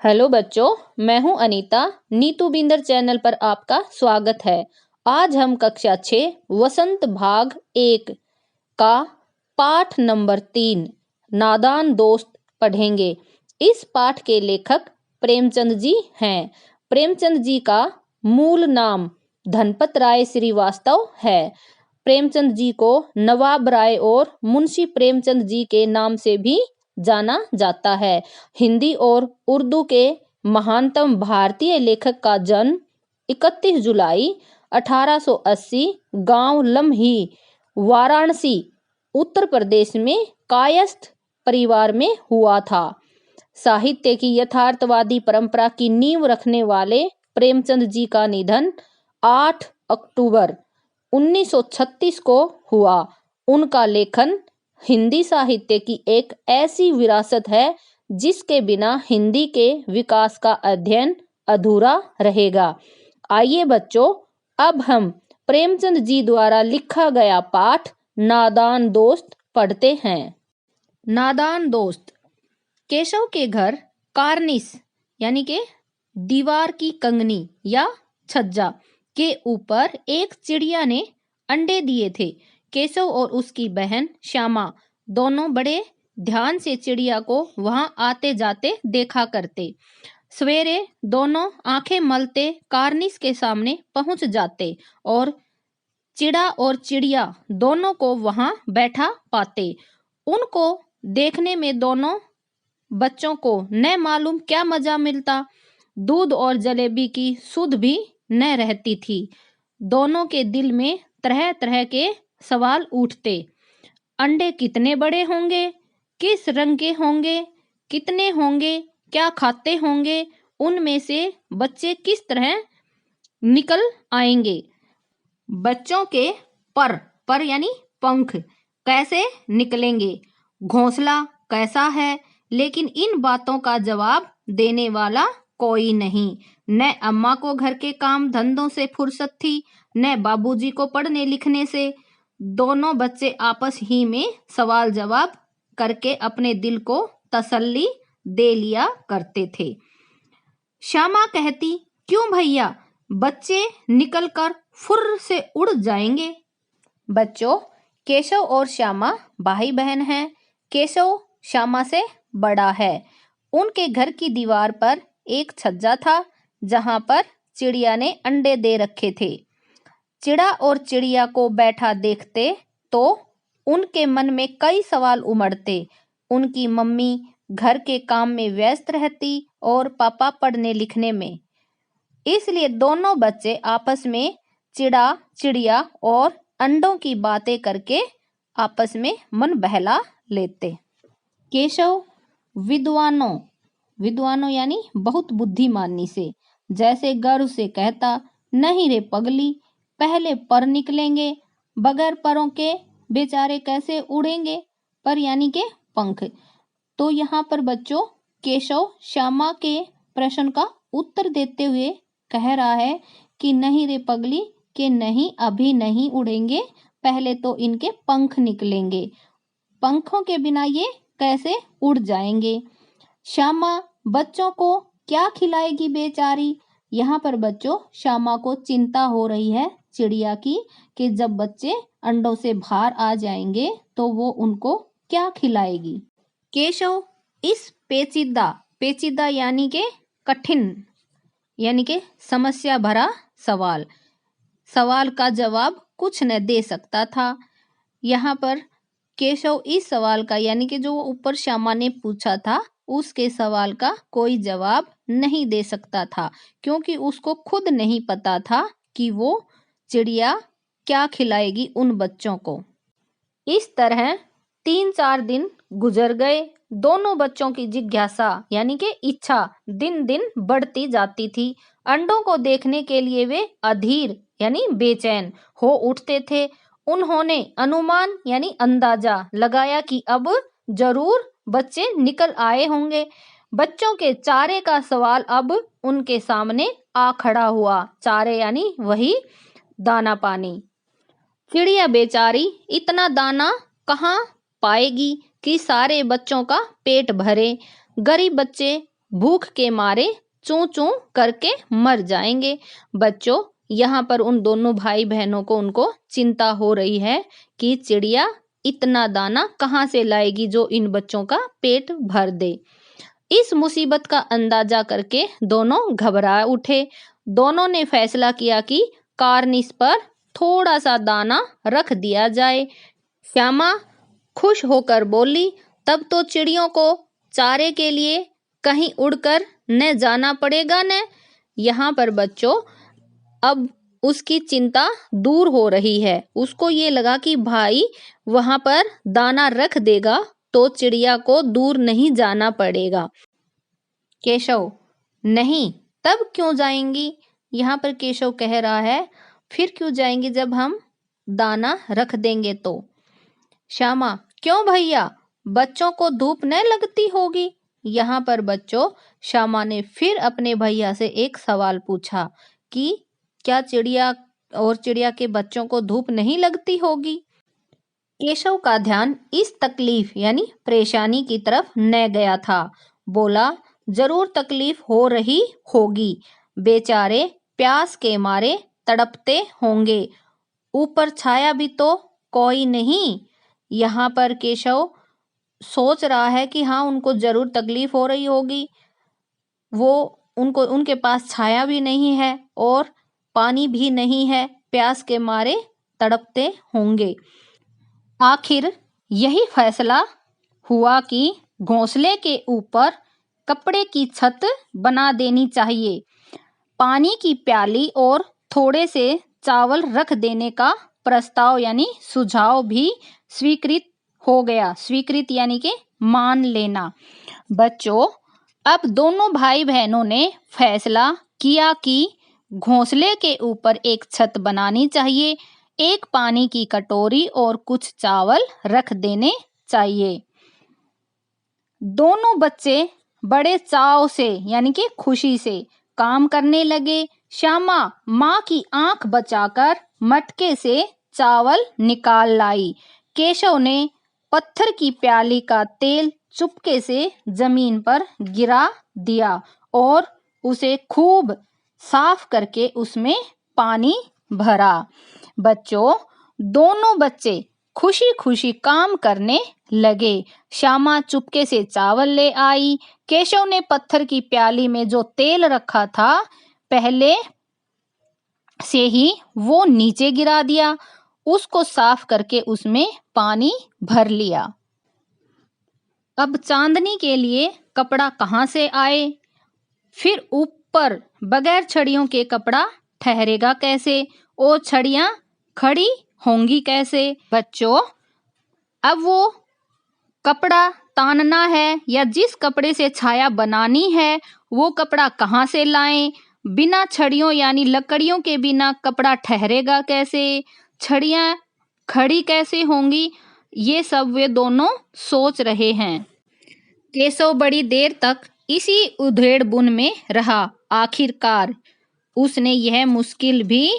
Hello बच्चों, मैं हूं अनीता। नीतू बिंदर चैनल पर आपका स्वागत है। आज हम कक्षा 6 वसंत भाग 1 का पाठ नंबर 3 नादान दोस्त पढ़ेंगे। इस पाठ के लेखक प्रेमचंद जी हैं। प्रेमचंद जी का मूल नाम धनपत राय श्रीवास्तव है। प्रेमचंद जी को नवाब राय और मुंशी प्रेमचंद जी के नाम से भी जाना जाता है। हिंदी और उर्दू के महानतम भारतीय लेखक का जन्म 31 जुलाई 1880 गांव लम्ही, वाराणसी, उत्तर प्रदेश में कायस्थ परिवार में हुआ था। साहित्य की यथार्थवादी परंपरा की नींव रखने वाले प्रेमचंद जी का निधन 8 अक्टूबर 1936 को हुआ। उनका लेखन हिंदी साहित्य की एक ऐसी विरासत है जिसके बिना हिंदी के विकास का अध्ययन अधूरा रहेगा। आइए बच्चों, अब हम प्रेमचंद जी द्वारा लिखा गया पाठ नादान दोस्त पढ़ते हैं। नादान दोस्त। केशव के घर कार्निस यानी के दीवार की कंगनी या छज्जा के ऊपर एक चिड़िया ने अंडे दिए थे। केशव और उसकी बहन श्यामा दोनों बड़े ध्यान से चिड़िया को वहां आते जाते देखा करते। सवेरे दोनों आंखें मलते कार्निस के सामने पहुंच जाते और चिड़ा और चिड़िया दोनों को वहां बैठा पाते। उनको देखने में दोनों बच्चों को न मालूम क्या मजा मिलता। दूध और जलेबी की सुध भी न रहती थी। दोनों के दिल में तरह तरह के सवाल उठते। अंडे कितने बड़े होंगे, किस रंग के होंगे, कितने होंगे, क्या खाते होंगे, उनमें से बच्चे किस तरह निकल आएंगे, बच्चों के पर यानी पंख कैसे निकलेंगे, घोंसला कैसा है। लेकिन इन बातों का जवाब देने वाला कोई नहीं। न अम्मा को घर के काम धंधों से फुर्सत थी, न बाबूजी को पढ़ने लिखने से। दोनों बच्चे आपस ही में सवाल जवाब करके अपने दिल को तसल्ली दे लिया करते थे। श्यामा कहती, क्यों भैया, बच्चे निकलकर फुर्र से उड़ जाएंगे। बच्चों, केशव और श्यामा भाई बहन हैं। केशव श्यामा से बड़ा है। उनके घर की दीवार पर एक छज्जा था जहां पर चिड़िया ने अंडे दे रखे थे। चिड़ा और चिड़िया को बैठा देखते तो उनके मन में कई सवाल उमड़ते। उनकी मम्मी घर के काम में व्यस्त रहती और पापा पढ़ने लिखने में। इसलिए दोनों बच्चे आपस में चिड़ा चिड़िया और अंडों की बातें करके आपस में मन बहला लेते। केशव विद्वानों यानी बहुत बुद्धिमानी से जैसे गर्व से कहता, नहीं रे पगली, पहले पर निकलेंगे, बगैर परों के बेचारे कैसे उड़ेंगे। पर यानी के पंख। तो यहाँ पर बच्चों केशव श्यामा के प्रश्न का उत्तर देते हुए कह रहा है कि नहीं रे पगली, के नहीं, अभी नहीं उड़ेंगे, पहले तो इनके पंख निकलेंगे, पंखों के बिना ये कैसे उड़ जाएंगे। श्यामा बच्चों को क्या खिलाएगी बेचारी। यहाँ पर बच्चों श्यामा को चिंता हो रही है चिड़िया की कि जब बच्चे अंडों से बाहर आ जाएंगे तो वो उनको क्या खिलाएगी। केशव इस पेचीदा यानी के कठिन यानी के समस्या भरा सवाल का जवाब कुछ न दे सकता था। यहाँ पर केशव इस सवाल का यानी कि जो ऊपर श्यामा ने पूछा था उसके सवाल का कोई जवाब नहीं दे सकता था, क्योंकि उसको खुद नहीं पता था कि वो चिड़िया क्या खिलाएगी उन बच्चों को। इस तरह 3-4 दिन गुजर गए। दोनों बच्चों की जिज्ञासा यानी कि इच्छा दिन दिन बढ़ती जाती थी। अंडों को देखने के लिए वे अधीर यानी बेचैन हो उठते थे। उन्होंने अनुमान यानी अंदाजा लगाया कि अब जरूर बच्चे निकल आए होंगे। बच्चों के चारे का सवाल अब उनके सामने आ खड़ा हुआ। चारे यानी वही दाना पानी। चिड़िया बेचारी इतना दाना कहाँ पाएगी कि सारे बच्चों का पेट भरे। गरीब बच्चे भूख के मारे चूं चूं करके मर जाएंगे। बच्चों, यहाँ पर उन दोनों भाई बहनों को उनको चिंता हो रही है कि चिड़िया इतना दाना कहाँ से लाएगी जो इन बच्चों का पेट भर दे। इस मुसीबत का अंदाजा करके दोनों घबरा उठे। दोनों ने फैसला किया कि कार्निस पर थोड़ा सा दाना रख दिया जाए। श्यामा खुश होकर बोली, तब तो चिड़ियों को चारे के लिए कहीं उड़कर न जाना पड़ेगा न। यहाँ पर बच्चों अब उसकी चिंता दूर हो रही है। उसको ये लगा कि भाई वहां पर दाना रख देगा तो चिड़िया को दूर नहीं जाना पड़ेगा। केशव, नहीं, तब क्यों जाएंगी? यहाँ पर केशव कह रहा है, फिर क्यों जाएंगी जब हम दाना रख देंगे तो। श्यामा, क्यों भैया, बच्चों को धूप न लगती होगी? यहाँ पर बच्चों श्यामा ने फिर अपने भैया से एक सवाल पूछा कि क्या चिड़िया के बच्चों को धूप नहीं लगती होगी? केशव का ध्यान इस तकलीफ यानी परेशानी की तरफ न गया था। बोला, जरूर तकलीफ हो रही होगी, बेचारे प्यास के मारे तड़पते होंगे, ऊपर छाया भी तो कोई नहीं। यहाँ पर केशव सोच रहा है कि हाँ, उनको जरूर तकलीफ हो रही होगी, उनके पास छाया भी नहीं है और पानी भी नहीं है, प्यास के मारे तड़पते होंगे। आखिर यही फैसला हुआ कि घोंसले के ऊपर कपड़े की छत बना देनी चाहिए। पानी की प्याली और थोड़े से चावल रख देने का प्रस्ताव यानी सुझाव भी स्वीकृत हो गया। स्वीकृत यानी कि मान लेना। बच्चों, अब दोनों भाई बहनों ने फैसला किया कि घोंसले के ऊपर एक छत बनानी चाहिए, एक पानी की कटोरी और कुछ चावल रख देने चाहिए। दोनों बच्चे बड़े चाव से यानी कि खुशी से काम करने लगे। श्यामा माँ की आंख बचाकर मटके से चावल निकाल लाई। केशव ने पत्थर की प्याली का तेल चुपके से जमीन पर गिरा दिया और उसे खूब साफ करके उसमें पानी भरा। बच्चों, दोनों बच्चे खुशी खुशी काम करने लगे। श्यामा चुपके से चावल ले आई। केशव ने पत्थर की प्याली में जो तेल रखा था पहले से ही वो नीचे गिरा दिया, उसको साफ करके उसमें पानी भर लिया। अब चांदनी के लिए कपड़ा कहाँ से आए? फिर ऊपर बगैर छड़ियों के कपड़ा ठहरेगा कैसे? और छड़ियां खड़ी होंगी कैसे? बच्चों, अब वो कपड़ा तानना है या जिस कपड़े से छाया बनानी है वो कपड़ा कहाँ से लाएं? बिना छड़ियों यानी लकड़ियों के बिना कपड़ा ठहरेगा कैसे? छड़ियां खड़ी कैसे होंगी? ये सब वे दोनों सोच रहे हैं। केशव बड़ी देर तक इसी उधेड़-बुन में रहा। आखिरकार उसने यह मुश्किल भी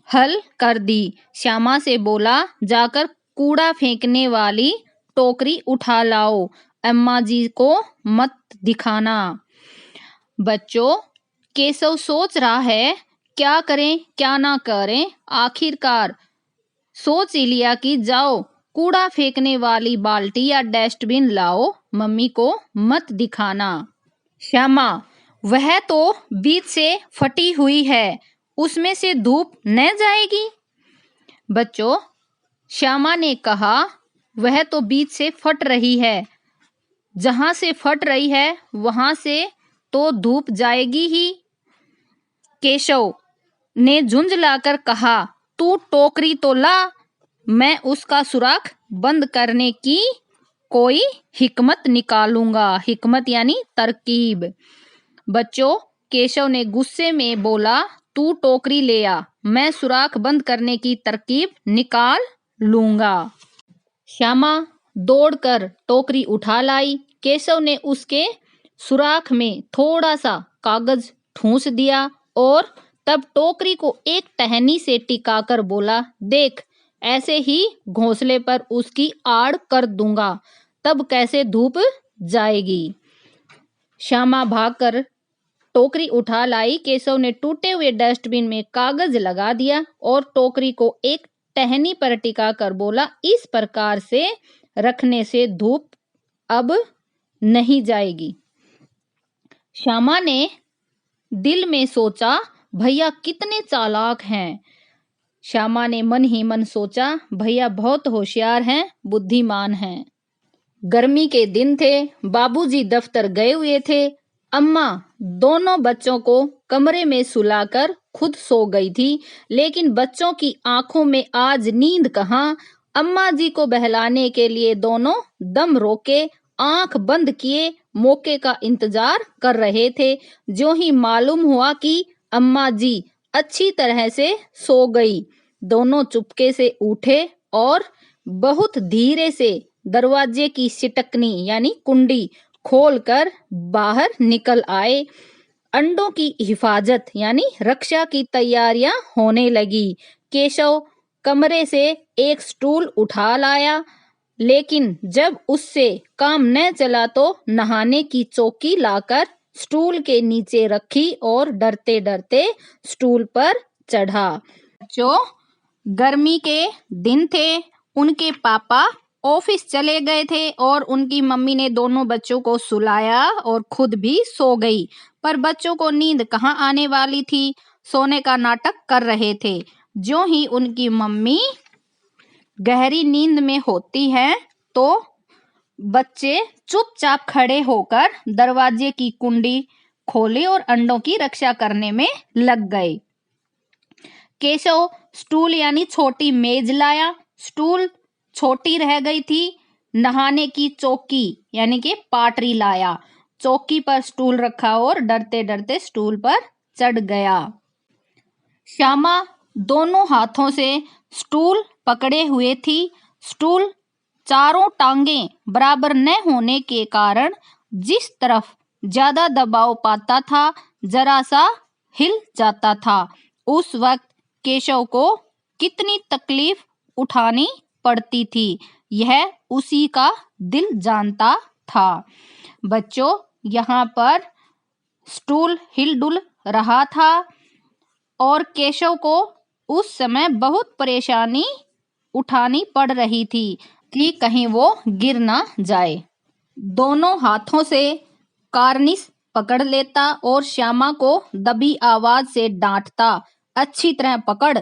हल कर दी। श्यामा से बोला, जाकर कूड़ा फेंकने वाली टोकरी उठा लाओ, अम्मा जी को मत दिखाना। बच्चों, केशव सोच रहा है क्या करें क्या ना करें। आखिरकार सोच ही लिया कि जाओ कूड़ा फेंकने वाली बाल्टी या डस्टबिन लाओ, मम्मी को मत दिखाना। श्यामा, वह तो बीच से फटी हुई है, उसमें से धूप न जाएगी? बच्चों, श्यामा ने कहा, वह तो बीच से फट रही है, जहां से फट रही है वहां से तो धूप जाएगी ही। केशव ने झुंझलाकर कहा, तू टोकरी तो ला, मैं उसका सुराख बंद करने की कोई हिकमत निकालूंगा। हिकमत यानी तरकीब। बच्चों, केशव ने गुस्से में बोला, तू टोकरी ले आ, मैं सुराख बंद करने की तरकीब निकाल लूंगा। श्यामा दौड़कर टोकरी उठा लाई। केशव ने उसके सुराख में थोड़ा सा कागज ठूंस दिया और तब टोकरी को एक टहनी से टिकाकर बोला, देख, ऐसे ही घोंसले पर उसकी आड़ कर दूंगा, तब कैसे धूप जाएगी। श्यामा भागकर टोकरी उठा लाई। केशव ने टूटे हुए डस्टबिन में कागज लगा दिया और टोकरी को एक टहनी पर टिका कर बोला, इस प्रकार से रखने से धूप अब नहीं जाएगी। श्यामा ने दिल में सोचा, भैया कितने चालाक हैं। श्यामा ने मन ही मन सोचा, भैया बहुत होशियार हैं, बुद्धिमान हैं। गर्मी के दिन थे, बाबूजी दफ्तर गए हुए थे। अम्मा दोनों बच्चों को कमरे में सुलाकर खुद सो गई थी, लेकिन बच्चों की आंखों में आज नींद कहाँ। अम्मा जी को बहलाने के लिए दोनों दम रोके, आंख बंद किए मौके का इंतजार कर रहे थे। जो ही मालूम हुआ कि अम्मा जी अच्छी तरह से सो गई, दोनों चुपके से उठे और बहुत धीरे से दरवाजे की सिटकनी यानी कुंडी खोलकर बाहर निकल आए। अंडों की हिफाजत यानी रक्षा की तैयारियां होने लगी। केशव कमरे से एक स्टूल उठा लाया, लेकिन जब उससे काम न चला तो नहाने की चौकी लाकर स्टूल के नीचे रखी और डरते डरते स्टूल पर चढ़ा। जो गर्मी के दिन थे, उनके पापा ऑफिस चले गए थे और उनकी मम्मी ने दोनों बच्चों को सुलाया और खुद भी सो गई। पर बच्चों को नींद कहाँ आने वाली थी, सोने का नाटक कर रहे थे। जो ही उनकी मम्मी गहरी नींद में होती है तो बच्चे चुपचाप खड़े होकर दरवाजे की कुंडी खोली और अंडों की रक्षा करने में लग गए। केशव स्टूल यानी छोटी मेज लाया। स्टूल छोटी रह गई थी। नहाने की चौकी यानी कि पाटरी लाया। चौकी पर स्टूल रखा और डरते डरते स्टूल पर चढ़ गया। श्यामा दोनों हाथों से स्टूल पकड़े हुए थी। स्टूल चारों टांगें बराबर न होने के कारण जिस तरफ ज्यादा दबाव पाता था, जरा सा हिल जाता था। उस वक्त केशव को कितनी तकलीफ उठानी पड़ती थी, यह उसी का दिल जानता था। बच्चों, यहाँ पर स्टूल हिलडुल रहा था और केशव को उस समय बहुत परेशानी उठानी पड़ रही थी कि कहीं वो गिर ना जाए। दोनों हाथों से कार्निस पकड़ लेता और श्यामा को दबी आवाज से डांटता, अच्छी तरह पकड़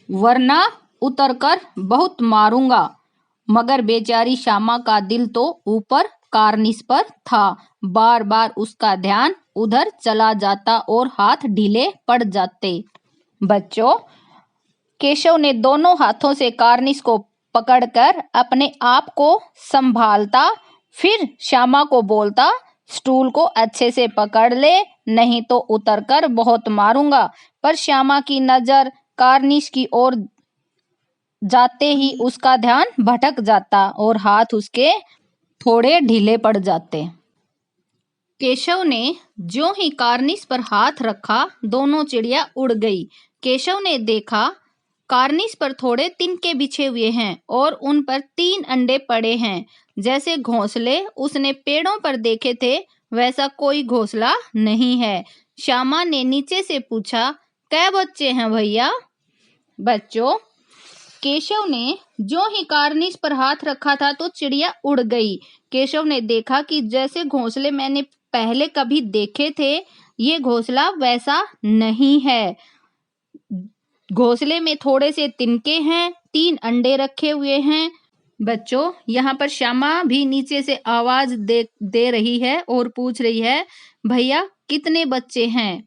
वरना उतरकर बहुत मारूंगा। मगर बेचारी श्यामा का दिल तो ऊपर कार्निस पर था। बार बार उसका ध्यान उधर चला जाता और हाथ ढीले पड़ जाते। बच्चों, केशव ने दोनों हाथों से कार्निस को पकड़कर अपने आप को संभालता, फिर श्यामा को बोलता, स्टूल को अच्छे से पकड़ ले, नहीं तो उतरकर बहुत मारूंगा। पर श्यामा की नजर कार्निस की ओर जाते ही उसका ध्यान भटक जाता और हाथ उसके थोड़े ढीले पड़ जाते। केशव ने जो ही कार्निस पर हाथ रखा, दोनों चिड़िया उड़ गई। केशव ने देखा कार्निस पर थोड़े तिनके बिछे हुए हैं और उन पर 3 अंडे पड़े हैं। जैसे घोंसले उसने पेड़ों पर देखे थे, वैसा कोई घोंसला नहीं है। श्यामा ने नीचे से पूछा, कै बच्चे हैं भैया? बच्चों, केशव ने जो ही कार्निस पर हाथ रखा था तो चिड़िया उड़ गई। केशव ने देखा कि जैसे घोंसले मैंने पहले कभी देखे थे, ये घोंसला वैसा नहीं है। घोंसले में थोड़े से तिनके हैं, 3 अंडे रखे हुए हैं। बच्चों, यहाँ पर श्यामा भी नीचे से आवाज दे रही है और पूछ रही है, भैया कितने बच्चे हैं?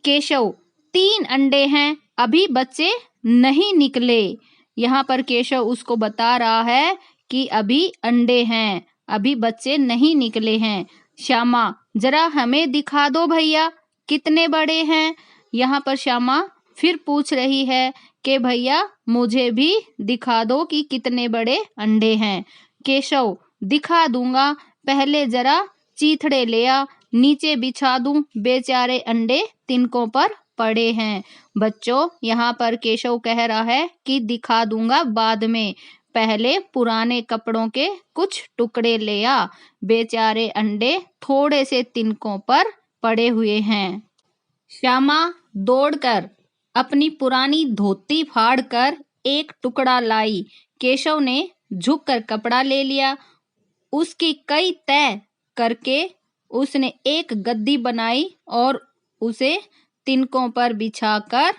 केशव, 3 अंडे हैं, अभी बच्चे नहीं निकले। यहाँ पर केशव उसको बता रहा है कि अभी अंडे हैं, अभी बच्चे नहीं निकले हैं। श्यामा, जरा हमें दिखा दो भैया, कितने बड़े हैं? यहाँ पर श्यामा फिर पूछ रही है कि भैया मुझे भी दिखा दो कि कितने बड़े अंडे हैं। केशव, दिखा दूंगा, पहले जरा चीथड़े ले आ, नीचे बिछा दूं, बेचारे अंडे तिनकों पर पड़े हैं। बच्चों, यहाँ पर केशव कह रहा है कि दिखा दूंगा बाद में, पहले पुराने कपड़ों के कुछ टुकड़े ले आ, बेचारे अंडे थोड़े से तिनकों पर पड़े हुए हैं। श्यामा दौड़कर अपनी पुरानी धोती फाड़कर एक टुकड़ा लाई। केशव ने झुककर कपड़ा ले लिया। उसकी कई तय करके उसने एक गद्दी बनाई और उसे तिनकों पर बिछाकर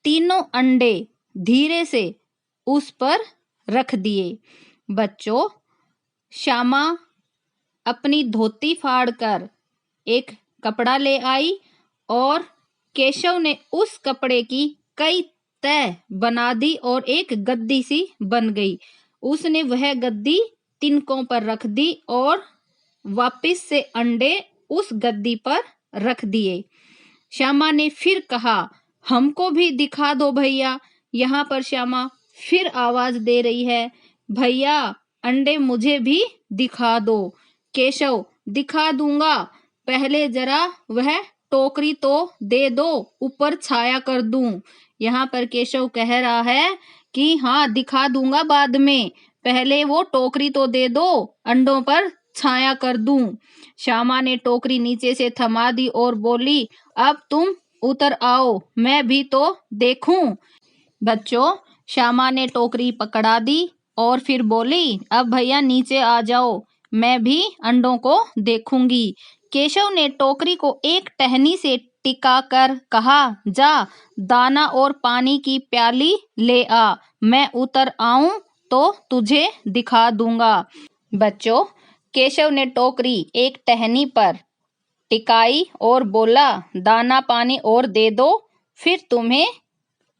तीनों अंडे धीरे से उस पर रख दिए। बच्चों, श्यामा अपनी धोती फाड़कर एक कपड़ा ले आई और केशव ने उस कपड़े की कई तय बना दी और एक गद्दी सी बन गई। उसने वह गद्दी तिनकों पर रख दी और वापस से अंडे उस गद्दी पर रख दिए। श्यामा ने फिर कहा, हमको भी दिखा दो भैया। यहाँ पर श्यामा फिर आवाज दे रही है, भैया अंडे मुझे भी दिखा दो। केशव, दिखा दूंगा, पहले जरा वह टोकरी तो दे दो, ऊपर छाया कर दूं। यहाँ पर केशव कह रहा है कि हाँ दिखा दूंगा बाद में, पहले वो टोकरी तो दे दो, अंडों पर छाया कर दूं। श्यामा ने टोकरी नीचे से थमा दी और बोली, अब तुम उतर आओ, मैं भी तो देखूं। बच्चों, श्यामा ने टोकरी पकड़ा दी और फिर बोली, अब भैया नीचे आ जाओ, मैं भी अंडों को देखूंगी। केशव ने टोकरी को एक टहनी से टिका कर कहा, जा दाना और पानी की प्याली ले आ, मैं उतर आऊं तो तुझे दिखा दूंगा। बच्चों, केशव ने टोकरी एक टहनी पर टिकाई और बोला, दाना पानी और दे दो, फिर तुम्हें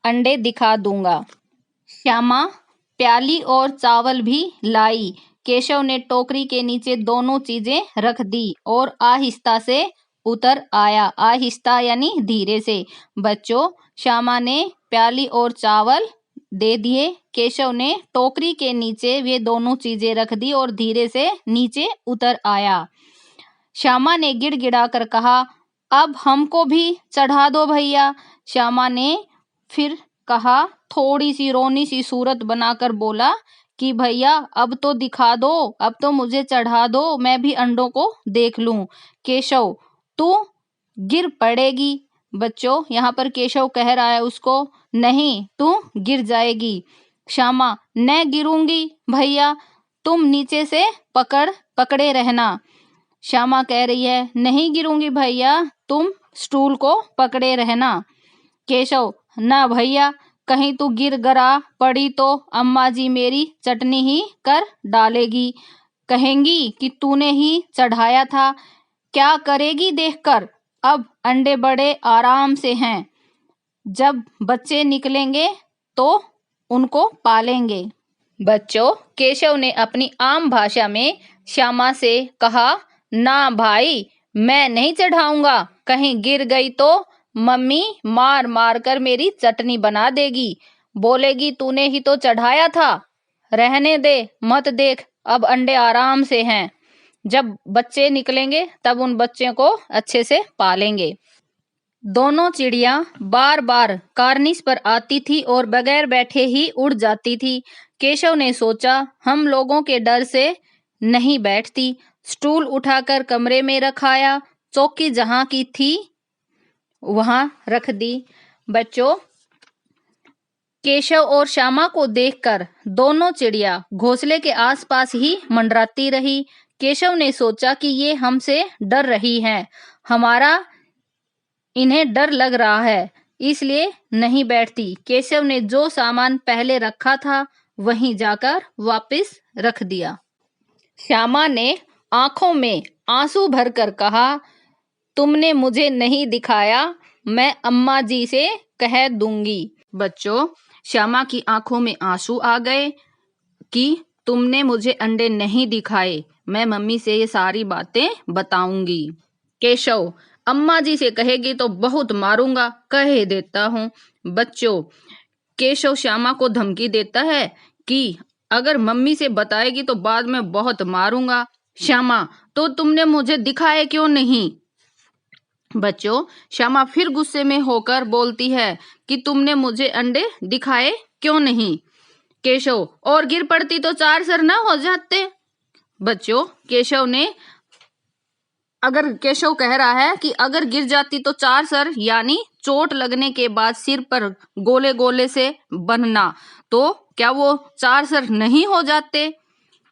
अंडे दिखा दूंगा। श्यामा प्याली और चावल भी लाई। केशव ने टोकरी के नीचे दोनों चीजें रख दी और आहिस्ता से उतर आया। आहिस्ता यानी धीरे से। बच्चों, श्यामा ने प्याली और चावल दे दिए। केशव ने टोकरी के नीचे वे दोनों चीजें रख दी और धीरे से नीचे उतर आया। श्यामा ने गिड़गिड़ा कर कहा, अब हमको भी चढ़ा दो भैया। श्यामा ने फिर कहा, थोड़ी सी रोनी सी सूरत बनाकर बोला कि भैया अब तो दिखा दो, अब तो मुझे चढ़ा दो, मैं भी अंडों को देख लूं। केशव, तू गिर पड़ेगी। बच्चों, यहाँ पर केशव कह रहा है उसको, नहीं तू गिर जाएगी। श्यामा, न गिरूंगी भैया, तुम नीचे से पकड़े रहना। श्यामा कह रही है, नहीं गिरूंगी भैया, तुम स्टूल को पकड़े रहना। केशव, ना भैया, कहीं तू गिर गरा पड़ी तो अम्मा जी मेरी चटनी ही कर डालेगी, कहेंगी कि तूने ही चढ़ाया था। क्या करेगी देखकर, अब अंडे बड़े आराम से हैं, जब बच्चे निकलेंगे तो उनको पालेंगे। बच्चों, केशव ने अपनी आम भाषा में श्यामा से कहा, ना भाई, मैं नहीं चढ़ाऊंगा, कहीं गिर गई तो मम्मी मार मार कर मेरी चटनी बना देगी, बोलेगी तूने ही तो चढ़ाया था। रहने दे, मत देख, अब अंडे आराम से हैं, जब बच्चे निकलेंगे तब उन बच्चों को अच्छे से पालेंगे। दोनों चिड़िया बार बार कार्निस पर आती थी और बगैर बैठे ही उड़ जाती थी। केशव ने सोचा, हम लोगों के डर से नहीं बैठती। स्टूल उठाकर कमरे में रखाया, चौकी जहां की थी वहां रख दी। बच्चों, केशव और श्यामा को देखकर दोनों चिड़िया घोंसले के आसपास ही मंडराती रही। केशव ने सोचा कि ये हमसे डर रही हैं, हमारा इन्हें डर लग रहा है, इसलिए नहीं बैठती। केशव ने जो सामान पहले रखा था वहीं जाकर वापस रख दिया। श्यामा ने आंखों में आंसू भरकर कहा, तुमने मुझे नहीं दिखाया, मैं अम्मा जी से कह दूंगी। बच्चों, श्यामा की आंखों में आंसू आ गए कि तुमने मुझे अंडे नहीं दिखाए, मैं मम्मी से ये सारी बातें बताऊंगी। केशव, अम्मा जी से कहेगी तो बहुत मारूंगा, कह देता हूँ। बच्चों, केशव श्यामा को धमकी देता है कि अगर मम्मी से बताएगी तो बाद में बहुत मारूंगा। श्यामा, तो तुमने मुझे दिखाए क्यों नहीं? बच्चों, श्यामा फिर गुस्से में होकर बोलती है कि तुमने मुझे अंडे दिखाए क्यों नहीं? केशव, और गिर पड़ती तो 4 सर ना हो जाते। बच्चों, केशव कह रहा है कि अगर गिर जाती तो 4 सर यानी चोट लगने के बाद सिर पर गोले गोले से बनना, तो क्या वो 4 सर नहीं हो जाते?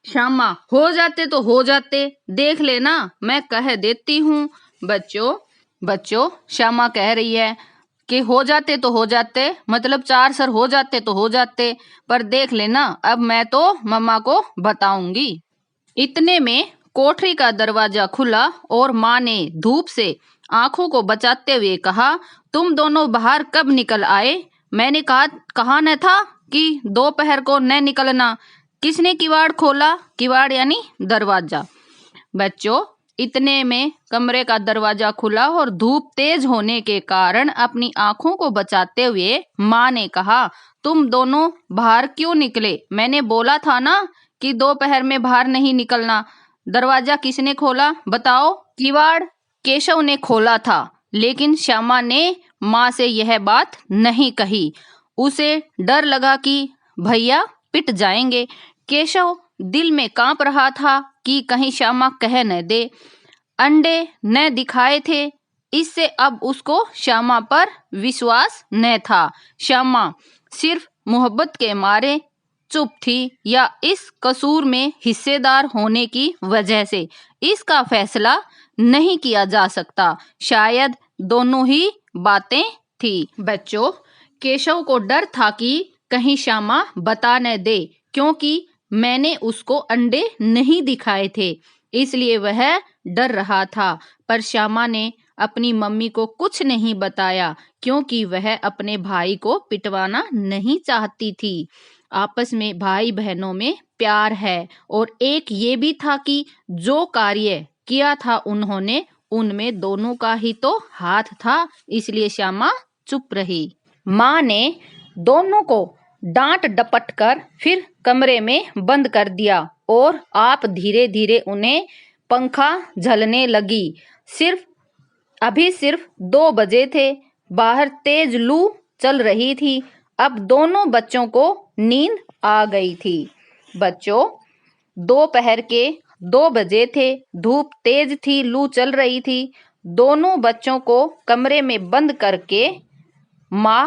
श्यामा, हो जाते तो हो जाते, देख लेना, मैं कह देती हूँ। बच्चों, श्यामा कह रही है कि हो जाते तो हो जाते, मतलब 4 सर हो जाते तो हो जाते, पर देख लेना, अब मैं तो मम्मा को बताऊंगी। इतने में कोठरी का दरवाजा खुला और माँ ने धूप से आंखों को बचाते हुए कहा, तुम दोनों बाहर कब निकल आए? मैंने कहा न था कि दोपहर को न निकलना। किसने किवाड़ खोला? किवाड़ यानी दरवाजा। बच्चों, इतने में कमरे का दरवाजा खुला और धूप तेज होने के कारण अपनी आंखों को बचाते हुए माँ ने कहा, तुम दोनों बाहर क्यों निकले? मैंने बोला था ना कि दोपहर में बाहर नहीं निकलना। दरवाजा किसने खोला बताओ? किवाड़ केशव ने खोला था, लेकिन श्यामा ने माँ से यह बात नहीं कही। उसे डर लगा कि भैया पिट जाएंगे। केशव दिल में कांप रहा था कि कहीं श्यामा कह न दे। अंडे न दिखाए थे, इससे अब उसको श्यामा पर विश्वास न था। श्यामा सिर्फ मोहब्बत के मारे चुप थी या इस कसूर में हिस्सेदार होने की वजह से, इसका फैसला नहीं किया जा सकता। शायद दोनों ही बातें थी। बच्चों, केशव को डर था कि कहीं श्यामा बता न दे, क्योंकि मैंने उसको अंडे नहीं दिखाए थे, इसलिए वह डर रहा था। पर श्यामा ने अपनी मम्मी को कुछ नहीं बताया, क्योंकि वह अपने भाई को पिटवाना नहीं चाहती थी। आपस में भाई बहनों में प्यार है, और एक ये भी था कि जो कार्य किया था उन्होंने, उनमें दोनों का ही तो हाथ था, इसलिए श्यामा चुप रही। माँ ने दोनों को डांट डपट कर फिर कमरे में बंद कर दिया और आप धीरे धीरे उन्हें पंखा झलने लगी। अभी सिर्फ 2 बजे थे, बाहर तेज लू चल रही थी। अब दोनों बच्चों को नींद आ गई थी। बच्चों, दोपहर के 2 बजे थे, धूप तेज थी, लू चल रही थी। दोनों बच्चों को कमरे में बंद करके माँ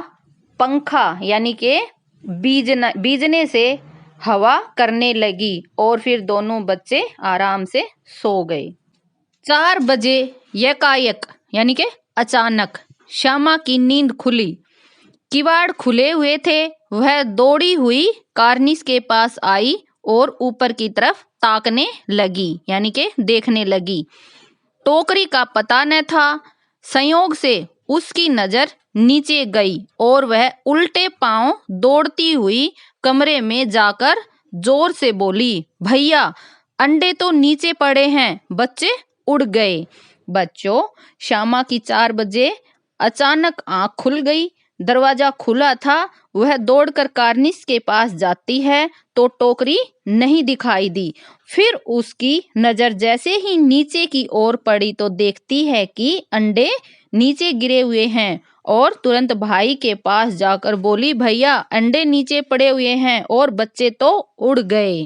पंखा यानी के बीजने से हवा करने लगी और फिर दोनों बच्चे आराम से सो गए। 4 बजे यकायक यानी के अचानक श्यामा की नींद खुली। किवाड़ खुले हुए थे। वह दौड़ी हुई कार्निस के पास आई और ऊपर की तरफ ताकने लगी यानी के देखने लगी। टोकरी का पता न था। संयोग से उसकी नजर नीचे गई और वह उल्टे पांव दौड़ती हुई कमरे में जाकर जोर से बोली, भैया अंडे तो नीचे पड़े हैं, बच्चे उड़ गए। बच्चों, श्यामा की 4 बजे अचानक आंख खुल गई। दरवाजा खुला था। वह दौड़कर कार्निस के पास जाती है तो टोकरी नहीं दिखाई दी। फिर उसकी नजर जैसे ही नीचे की ओर पड़ी तो देखती है कि अंडे नीचे गिरे हुए हैं और तुरंत भाई के पास जाकर बोली, भैया अंडे नीचे पड़े हुए हैं और बच्चे तो उड़ गए।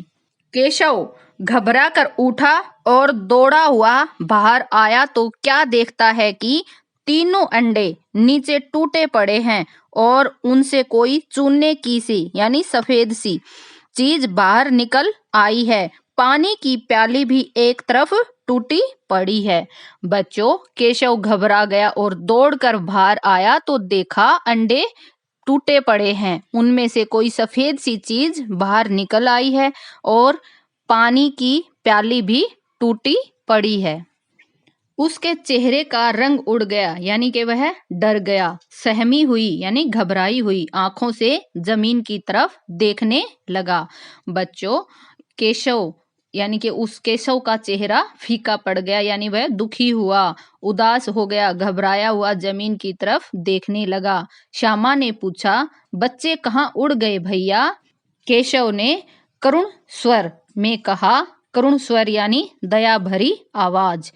केशव घबरा कर उठा और दौड़ा हुआ बाहर आया तो क्या देखता है कि तीनों अंडे नीचे टूटे पड़े हैं और उनसे कोई चूने की सी यानी सफेद सी चीज बाहर निकल आई है। पानी की प्याली भी एक तरफ टूटी पड़ी है। बच्चों, केशव घबरा गया और दौड़कर बाहर आया तो देखा अंडे टूटे पड़े हैं, उनमें से कोई सफेद सी चीज बाहर निकल आई है और पानी की प्याली भी टूटी पड़ी है। उसके चेहरे का रंग उड़ गया यानी कि वह डर गया। सहमी हुई यानी घबराई हुई आंखों से जमीन की तरफ देखने लगा। बच्चों, केशव यानी कि उस केशव का चेहरा फीका पड़ गया यानी वह दुखी हुआ, उदास हो गया, घबराया हुआ जमीन की तरफ देखने लगा। श्यामा ने पूछा, बच्चे कहाँ उड़ गए भैया? केशव ने करुण स्वर में कहा, करुण स्वर यानी दया भरी आवाज,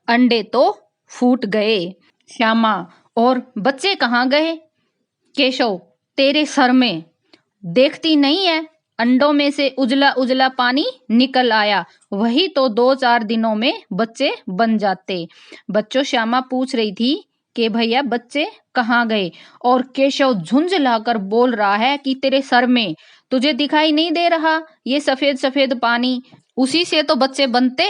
अंडे तो फूट गए। श्यामा, और बच्चे कहाँ गए? केशव, तेरे सर में देखती नहीं है अंडों में से उजला उजला पानी निकल आया। वही तो 2-4 दिनों में बच्चे बन जाते। बच्चों, श्यामा पूछ रही थी कि भैया बच्चे कहाँ गए, और केशव झुंझलाकर बोल रहा है कि तेरे सर में, तुझे दिखाई नहीं दे रहा ये सफेद सफेद पानी, उसी से तो बच्चे बनते।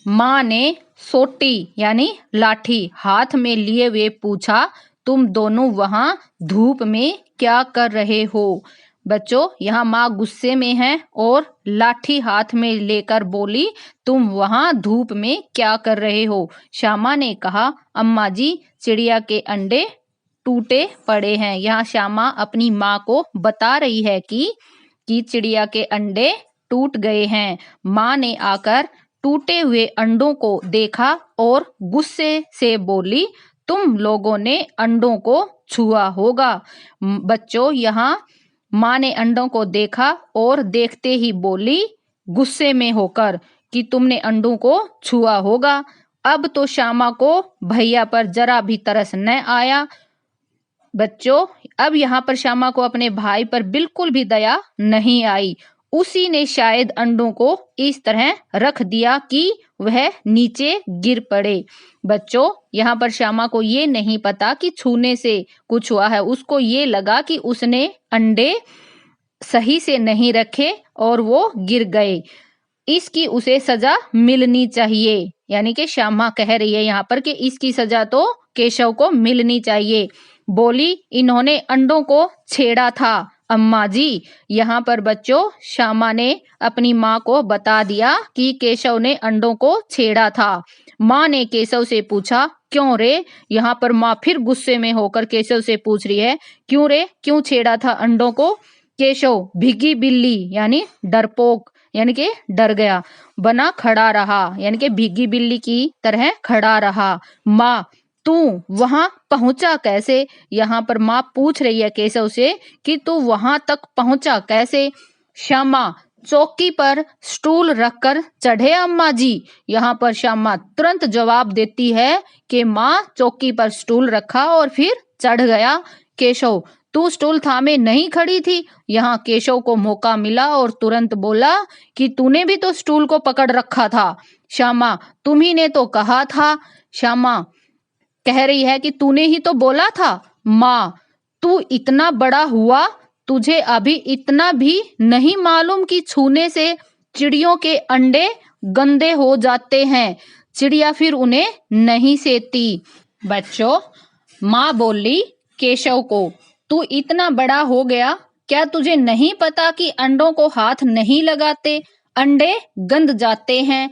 माँ ने सोटी यानी लाठी हाथ में लिए हुए पूछा, तुम दोनों वहां धूप में क्या कर रहे हो? बच्चों, यहाँ माँ गुस्से में है और लाठी हाथ में लेकर बोली, तुम वहां धूप में क्या कर रहे हो? श्यामा ने कहा, अम्मा जी, चिड़िया के अंडे टूटे पड़े हैं। यहाँ श्यामा अपनी माँ को बता रही है कि चिड़िया के अंडे टूट गए हैं। माँ ने आकर टूटे हुए अंडों को देखा और गुस्से से बोली, तुम लोगों ने अंडों को छुआ होगा। बच्चों, यहाँ माँ ने अंडों को देखा और देखते ही बोली गुस्से में होकर कि तुमने अंडों को छुआ होगा। अब तो श्यामा को भैया पर जरा भी तरस न आया। बच्चों, अब यहाँ पर श्यामा को अपने भाई पर बिल्कुल भी दया नहीं आई। उसी ने शायद अंडों को इस तरह रख दिया कि वह नीचे गिर पड़े। बच्चों, यहाँ पर श्यामा को ये नहीं पता कि छूने से कुछ हुआ है। उसको ये लगा कि उसने अंडे सही से नहीं रखे और वो गिर गए। इसकी उसे सजा मिलनी चाहिए। यानी कि श्यामा कह रही है यहाँ पर कि इसकी सजा तो केशव को मिलनी चाहिए। बोली, इन्होंने अंडों को छेड़ा था अम्मा जी। यहाँ पर बच्चों, श्यामा ने अपनी माँ को बता दिया कि केशव ने अंडों को छेड़ा था। माँ ने केशव से पूछा, क्यों रे? यहाँ पर माँ फिर गुस्से में होकर केशव से पूछ रही है, क्यों रे, क्यों छेड़ा था अंडों को? केशव भीगी बिल्ली यानी डरपोक यानी कि डर गया बना खड़ा रहा, यानी कि भीगी बिल्ली की तरह खड़ा रहा। माँ, तू वहां पहुंचा कैसे? यहाँ पर माँ पूछ रही है केशव से कि तू वहां तक पहुंचा कैसे? श्यामा, चौकी पर स्टूल रखकर चढ़े अम्मा जी। यहाँ पर श्यामा तुरंत जवाब देती है कि माँ, चौकी पर स्टूल रखा और फिर चढ़ गया। केशव, तू स्टूल थामे नहीं खड़ी थी? यहाँ केशव को मौका मिला और तुरंत बोला कि तूने भी तो स्टूल को पकड़ रखा था। श्यामा, तुम्ही ने तो कहा था। श्यामा कह रही है कि तूने ही तो बोला था। माँ, तू इतना बड़ा हुआ, तुझे अभी इतना भी नहीं मालूम कि छूने से चिड़ियों के अंडे गंदे हो जाते हैं, चिड़िया फिर उन्हें नहीं सेती। बच्चों, माँ बोली केशव को, तू इतना बड़ा हो गया, क्या तुझे नहीं पता कि अंडों को हाथ नहीं लगाते, अंडे गंद जाते हैं,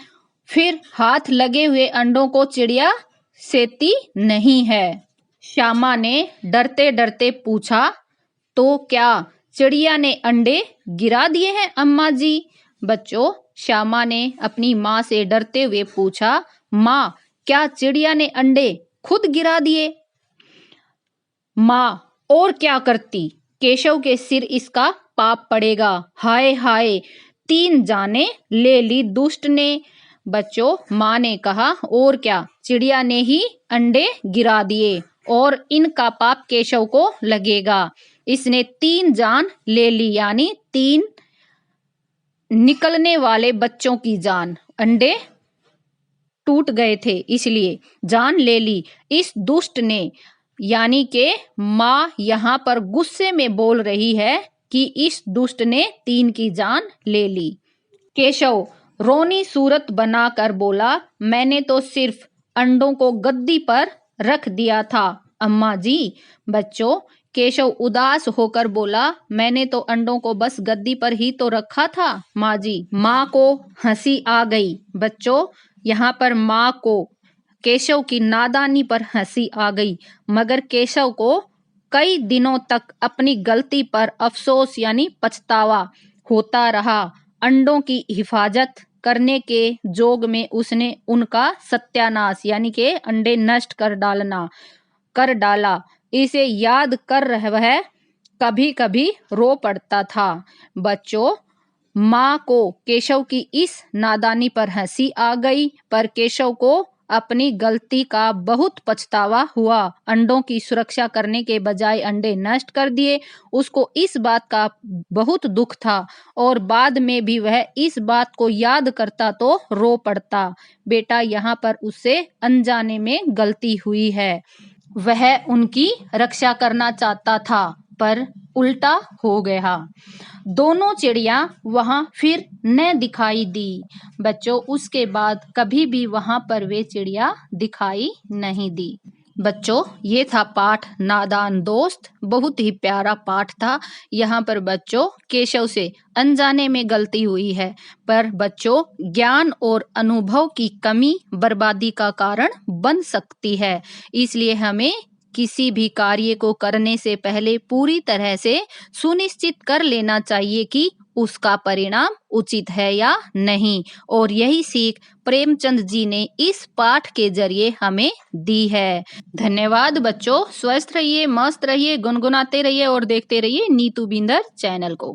फिर हाथ लगे हुए अंडों को चिड़िया सेती नहीं है। श्यामा ने डरते डरते पूछा, तो क्या चिड़िया ने अंडे गिरा दिए हैं अम्मा जी? बच्चों, श्यामा ने अपनी माँ से डरते हुए पूछा, माँ, क्या चिड़िया ने अंडे खुद गिरा दिए? माँ, और क्या करती? केशव के सिर इसका पाप पड़ेगा। हाय हाय, 3 जाने ले ली दुष्ट ने। बच्चों, माँ ने कहा, और क्या, चिड़िया ने ही अंडे गिरा दिए और इनका पाप केशव को लगेगा। इसने 3 जान ले ली, यानी 3 निकलने वाले बच्चों की जान। अंडे टूट गए थे इसलिए जान ले ली इस दुष्ट ने। यानी के माँ यहाँ पर गुस्से में बोल रही है कि इस दुष्ट ने 3 की जान ले ली। केशव रोनी सूरत बनाकर बोला, मैंने तो सिर्फ अंडों को गद्दी पर रख दिया था अम्मा जी। बच्चों, केशव उदास होकर बोला, मैंने तो अंडों को बस गद्दी पर ही तो रखा था माँ जी। माँ को हंसी आ गई। बच्चों, यहाँ पर माँ को केशव की नादानी पर हंसी आ गई, मगर केशव को कई दिनों तक अपनी गलती पर अफसोस यानी पछतावा होता रहा। अंडों की हिफाजत करने के जोग में उसने उनका सत्यानाश यानी के अंडे नष्ट कर डाला। इसे याद कर वह कभी कभी रो पड़ता था। बच्चों, माँ को केशव की इस नादानी पर हंसी आ गई, पर केशव को अपनी गलती का बहुत पछतावा हुआ। अंडों की सुरक्षा करने के बजाय अंडे नष्ट कर दिए। उसको इस बात का बहुत दुख था और बाद में भी वह इस बात को याद करता तो रो पड़ता। बेटा, यहाँ पर उससे अनजाने में गलती हुई है। वह उनकी रक्षा करना चाहता था पर उल्टा हो गया। दोनों चिड़िया वहां फिर न दिखाई दी। बच्चों, उसके बाद कभी भी वहां पर वे चिड़िया दिखाई नहीं दी। बच्चों, ये था पाठ नादान दोस्त। बहुत ही प्यारा पाठ था। यहाँ पर बच्चों केशव से अनजाने में गलती हुई है, पर बच्चों ज्ञान और अनुभव की कमी बर्बादी का कारण बन सकती है। इसलिए हमें किसी भी कार्य को करने से पहले पूरी तरह से सुनिश्चित कर लेना चाहिए कि उसका परिणाम उचित है या नहीं। और यही सीख प्रेमचंद जी ने इस पाठ के जरिए हमें दी है। धन्यवाद बच्चों। स्वस्थ रहिए, मस्त रहिए, गुनगुनाते रहिए और देखते रहिए नीतू बिंदर चैनल को।